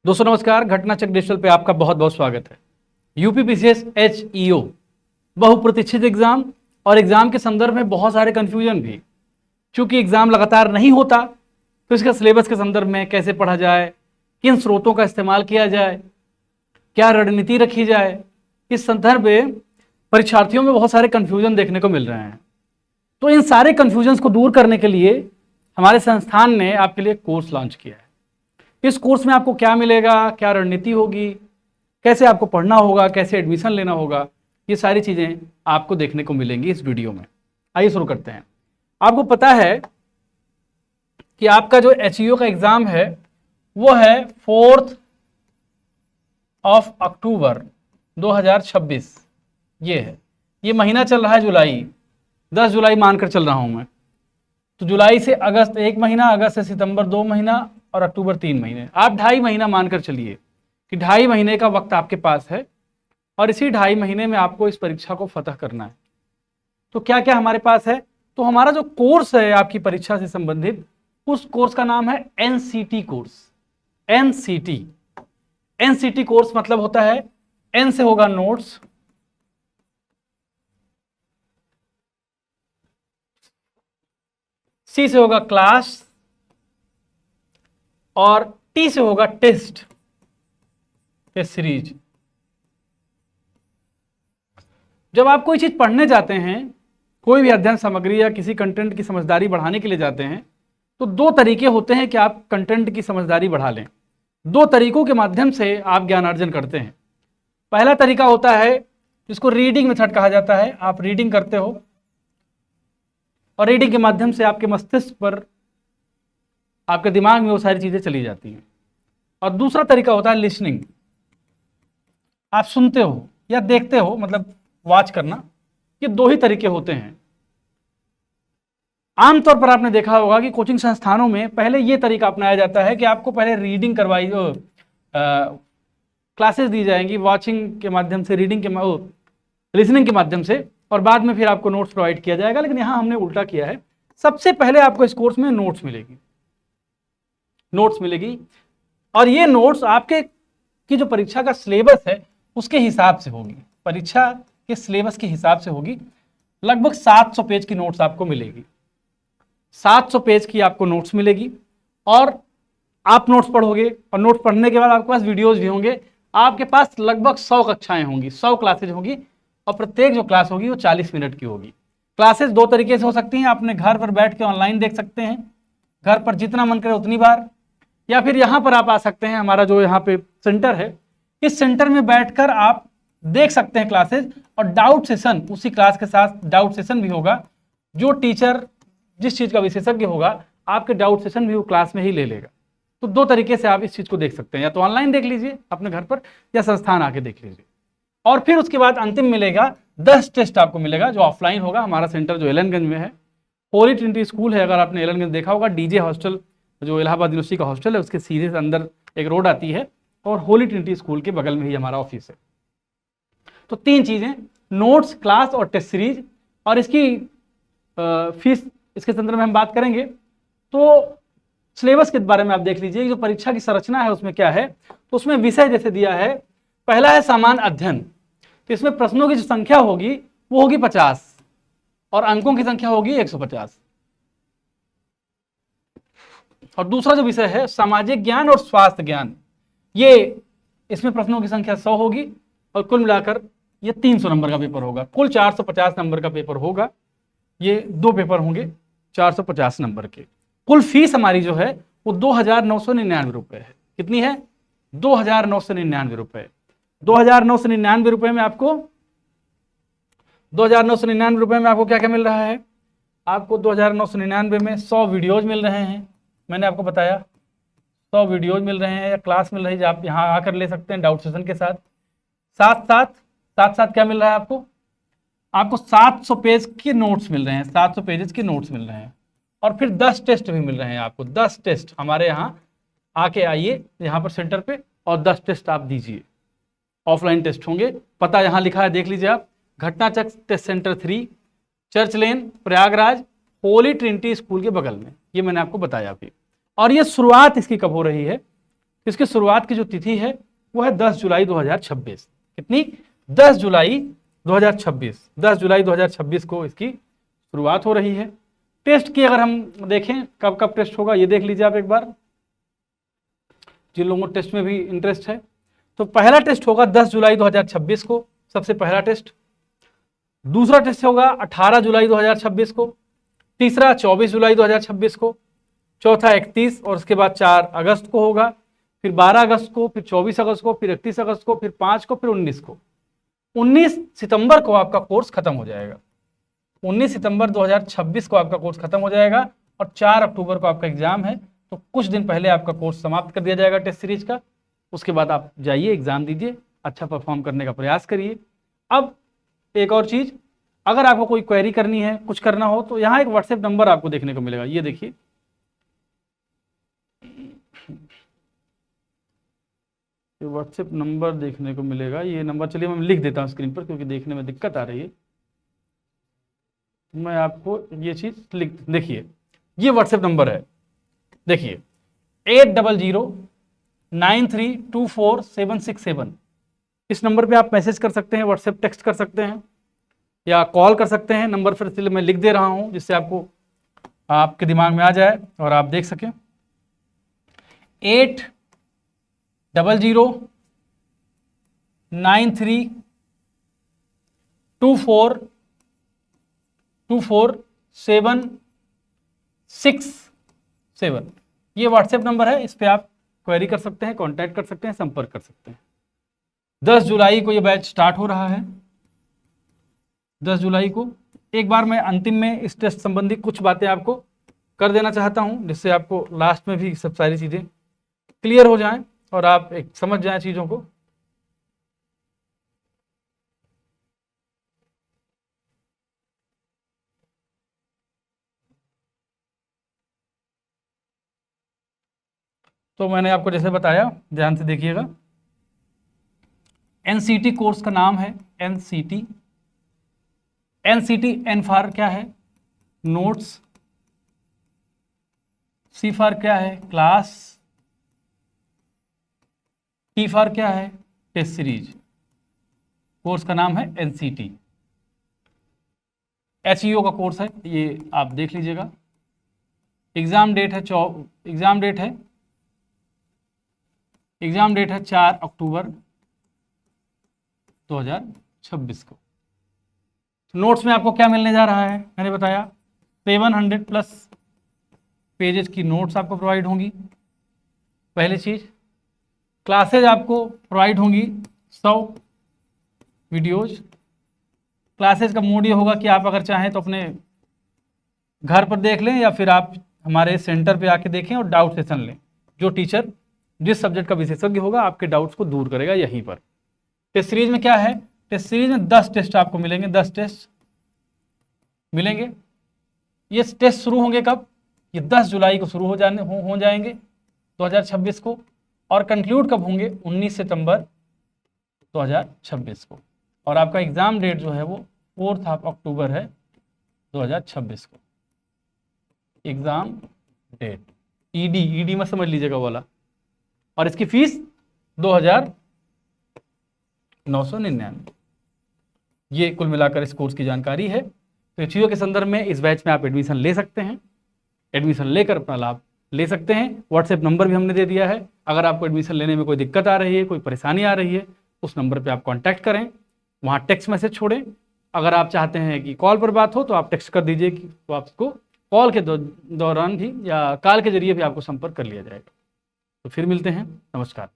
दोस्तों नमस्कार, घटना चक डिजिटल पे आपका बहुत बहुत स्वागत है। यूपी पीसीएस HEO बहुप्रतीक्षित एग्जाम और एग्जाम के संदर्भ में बहुत सारे कंफ्यूजन भी। चूंकि एग्जाम लगातार नहीं होता तो इसका सिलेबस के संदर्भ में कैसे पढ़ा जाए, किन स्रोतों का इस्तेमाल किया जाए, क्या रणनीति रखी जाए, इस संदर्भ में परीक्षार्थियों में बहुत सारे कंफ्यूजन देखने को मिल रहे हैं। तो इन सारे कंफ्यूजन्स को दूर करने के लिए हमारे संस्थान ने आपके लिए कोर्स लॉन्च किया है। इस कोर्स में आपको क्या मिलेगा, क्या रणनीति होगी, कैसे आपको पढ़ना होगा, कैसे एडमिशन लेना होगा, ये सारी चीज़ें आपको देखने को मिलेंगी इस वीडियो में। आइए शुरू करते हैं। आपको पता है कि आपका जो HEO का एग्ज़ाम है वो है 4 अक्टूबर 2026। ये है, ये महीना चल रहा है जुलाई, 10 जुलाई मानकर चल रहा हूँ मैं। तो जुलाई से अगस्त 1 महीना, अगस्त से सितंबर 2 महीना और अक्टूबर 3 महीने। आप 2.5 महीना मानकर चलिए कि 2.5 महीने का वक्त आपके पास है और इसी 2.5 महीने में आपको इस परीक्षा को फतह करना है। तो क्या क्या हमारे पास है? तो हमारा जो कोर्स है आपकी परीक्षा से संबंधित, उस कोर्स का नाम है NCT कोर्स। NCT कोर्स मतलब होता है, N से होगा नोट्स, C से होगा क्लास और T से होगा टेस्ट सीरीज। जब आप कोई चीज पढ़ने जाते हैं, कोई भी अध्ययन सामग्री या किसी कंटेंट की समझदारी बढ़ाने के लिए जाते हैं, तो 2 तरीके होते हैं कि आप कंटेंट की समझदारी बढ़ा लें। 2 तरीकों के माध्यम से आप ज्ञानार्जन करते हैं। पहला तरीका होता है जिसको रीडिंग मेथड कहा जाता है। आप रीडिंग करते हो और रीडिंग के माध्यम से आपके मस्तिष्क पर, आपके दिमाग में वो सारी चीजें चली जाती हैं। और दूसरा तरीका होता है लिसनिंग। आप सुनते हो या देखते हो, मतलब वॉच करना। ये 2 ही तरीके होते हैं। आमतौर पर आपने देखा होगा कि कोचिंग संस्थानों में पहले ये तरीका अपनाया जाता है कि आपको पहले रीडिंग करवाई, क्लासेस दी जाएंगी वॉचिंग के माध्यम से, लिसनिंग के माध्यम से, और बाद में फिर आपको नोट्स प्रोवाइड किया जाएगा। लेकिन यहाँ हमने उल्टा किया है। सबसे पहले आपको इस कोर्स में नोट्स मिलेगी और ये नोट्स आपके की जो परीक्षा का सिलेबस है उसके हिसाब से होगी। परीक्षा के सिलेबस के हिसाब से होगी। लगभग 700 पेज की नोट्स आपको मिलेगी। 700 पेज की आपको नोट्स मिलेगी और आप नोट्स पढ़ोगे और नोट्स पढ़ने के बाद आपके पास वीडियोस भी होंगे। आपके पास लगभग 100 कक्षाएं होंगी, 100 क्लासेज होगी और प्रत्येक जो क्लास होगी वो 40 मिनट की होगी। क्लासेस 2 तरीके से हो सकती हैं। अपने घर पर बैठ के ऑनलाइन देख सकते हैं, घर पर जितना मन करे उतनी बार, या फिर यहाँ पर आप आ सकते हैं। हमारा जो यहाँ पे सेंटर है, इस सेंटर में बैठकर आप देख सकते हैं क्लासेस, और डाउट सेशन, उसी क्लास के साथ डाउट सेशन भी होगा। जो टीचर जिस चीज का विशेषज्ञ होगा, आपके डाउट सेशन भी वो क्लास में ही ले लेगा। तो 2 तरीके से आप इस चीज को देख सकते हैं, या तो ऑनलाइन देख लीजिए अपने घर पर, या संस्थान आके देख लीजिए। और फिर उसके बाद अंतिम मिलेगा 10 टेस्ट आपको मिलेगा, जो ऑफलाइन होगा। हमारा सेंटर जो एलनगंज में है, होली ट्रिनिटी स्कूल है, अगर आपने एलनगंज देखा होगा, डीजे हॉस्टल जो इलाहाबाद यूनिवर्सिटी का हॉस्टल है उसके सीधे अंदर एक रोड आती है और होली ट्रिनिटी स्कूल के बगल में ही हमारा ऑफिस है। तो 3 चीजें, नोट्स, क्लास और टेस्ट सीरीज। और इसकी फीस, इसके संदर्भ में हम बात करेंगे। तो सिलेबस के बारे में आप देख लीजिए, जो परीक्षा की संरचना है उसमें क्या है। तो उसमें विषय जैसे दिया है, पहला है सामान्य अध्ययन। तो इसमें प्रश्नों की जो संख्या होगी वो होगी 50 और अंकों की संख्या होगी 150। और दूसरा जो विषय है सामाजिक ज्ञान और स्वास्थ्य ज्ञान, ये इसमें प्रश्नों की संख्या 100 होगी और कुल मिलाकर ये 300 नंबर का पेपर होगा। कुल 450 नंबर का पेपर होगा। ये 2 पेपर होंगे 450 नंबर के। कुल फीस हमारी जो है वो 2,999 रुपए है। कितनी है? 2,999 रुपए। 2,999 रुपए में आपको 2,999 रुपए में आपको क्या क्या मिल रहा है? आपको 2,999 में 100 वीडियोज मिल रहे हैं। मैंने आपको बताया 100 वीडियोज मिल रहे हैं, या क्लास मिल रही है जो आप यहाँ आकर ले सकते हैं डाउट सेशन के साथ। साथ साथ क्या मिल रहा है आपको? आपको 700 पेज के नोट्स मिल रहे हैं, 700 पेजेस के नोट्स मिल रहे हैं। और फिर 10 टेस्ट भी मिल रहे हैं आपको। 10 टेस्ट हमारे यहाँ आके आइए यहाँ पर सेंटर पे और 10 टेस्ट आप दीजिए। ऑफलाइन टेस्ट होंगे। पता यहाँ लिखा है, देख लीजिए आप, घटना चक टेस्ट सेंटर 3, चर्च लेन, प्रयागराज, होली ट्रिनिटी स्कूल के बगल में। ये मैंने आपको बताया अभी। और ये शुरुआत इसकी कब हो रही है? इसकी शुरुआत की जो तिथि है वो है 10 जुलाई 2026। कितनी? 10 जुलाई 2026। 10 जुलाई 2026 को इसकी शुरुआत हो रही है। टेस्ट की अगर हम देखें कब कब टेस्ट होगा, ये देख लीजिए आप एक बार, जिन लोगों को टेस्ट में भी इंटरेस्ट है। तो पहला टेस्ट होगा 10 जुलाई 2026 को, सबसे पहला टेस्ट। दूसरा टेस्ट होगा 18 जुलाई 2026 को। तीसरा 24 जुलाई 2026 को। चौथा 31 और उसके बाद 4 अगस्त को होगा। फिर 12 अगस्त को, फिर 24 अगस्त को, फिर 31 अगस्त को, फिर 5 को, फिर 19 को। 19 सितंबर को आपका कोर्स खत्म हो जाएगा। 19 सितंबर 2026 को आपका कोर्स खत्म हो जाएगा और 4 अक्टूबर को आपका एग्जाम है। तो कुछ दिन पहले आपका कोर्स समाप्त कर दिया जाएगा टेस्ट सीरीज का। उसके बाद आप जाइए, एग्जाम दीजिए, अच्छा परफॉर्म करने का प्रयास करिए। अब एक और चीज, अगर आपको कोई क्वेरी करनी है, कुछ करना हो, तो यहाँ एक व्हाट्सएप नंबर आपको देखने को मिलेगा, ये देखिए, व्हाट्सएप नंबर देखने को मिलेगा। ये नंबर चलिए मैं लिख देता हूँ स्क्रीन पर, क्योंकि देखने में दिक्कत आ रही है। मैं आपको ये चीज लिख, देखिए ये व्हाट्सएप नंबर है, देखिए 8009324767। इस नंबर पे आप मैसेज कर सकते हैं, व्हाट्सएप टेक्स्ट कर सकते हैं या कॉल कर सकते हैं। नंबर फिर इसलिए मैं लिख दे रहा हूं जिससे आपको आपके दिमाग में आ जाए और आप देख सकें। 8009324767। ये व्हाट्सएप नंबर है, इस पे आप क्वेरी कर सकते हैं, कांटेक्ट कर सकते हैं, संपर्क कर सकते हैं। 10 जुलाई को ये बैच स्टार्ट हो रहा है। 10 जुलाई को एक बार मैं अंतिम में इस टेस्ट संबंधी कुछ बातें आपको कर देना चाहता हूं, जिससे आपको लास्ट में भी सब सारी चीज़ें क्लियर हो जाएं और आप एक समझ जाएं चीज़ों को। तो मैंने आपको जैसे बताया, ध्यान से देखिएगा। एनसीटी कोर्स का नाम है एनसीटी। एनसीटी, एन फॉर क्या है? नोट्स। सी फॉर क्या है? क्लास। टी फॉर क्या है? Test series. कोर्स का नाम है एनसीटी। एचईओ का कोर्स है, ये आप देख लीजिएगा। एग्जाम डेट है 4 अक्टूबर 2026 को। नोट्स में आपको क्या मिलने जा रहा है? मैंने बताया 700 प्लस पेजेस की नोट्स आपको प्रोवाइड होंगी। पहली चीज, क्लासेज आपको प्रोवाइड होंगी 100 वीडियोज। क्लासेज का मोड ये होगा कि आप अगर चाहें तो अपने घर पर देख लें या फिर आप हमारे सेंटर पे आके देखें और डाउट सेशन लें। जो टीचर जिस सब्जेक्ट का विशेषज्ञ होगा आपके डाउट्स को दूर करेगा यहीं पर। टेस्ट सीरीज में क्या है? टेस्ट सीरीज में 10 टेस्ट आपको मिलेंगे, 10 टेस्ट मिलेंगे। ये टेस्ट शुरू होंगे कब? ये 10 जुलाई को शुरू हो जाएंगे 2026 को, और कंक्लूड कब होंगे? 19 सितंबर 2026 को। और आपका एग्जाम डेट जो है वो 4 अक्टूबर है 2026 को। एग्जाम डेट ईडी में समझ लीजिएगा वाला। और इसकी फीस 2999। ये कुल मिलाकर इस कोर्स की जानकारी है। तो एचईओ के संदर्भ में इस बैच में आप एडमिशन ले सकते हैं, एडमिशन लेकर अपना लाभ ले सकते हैं। व्हाट्सएप नंबर भी हमने दे दिया है। अगर आपको एडमिशन लेने में कोई दिक्कत आ रही है, कोई परेशानी आ रही है, उस नंबर पे आप कांटेक्ट करें, वहाँ टेक्स्ट मैसेज छोड़ें। अगर आप चाहते हैं कि कॉल पर बात हो तो आप टेक्स्ट कर दीजिए, तो आपको कॉल के दौरान भी या कॉल के जरिए भी आपको संपर्क कर लिया जाएगा। तो फिर मिलते हैं, नमस्कार।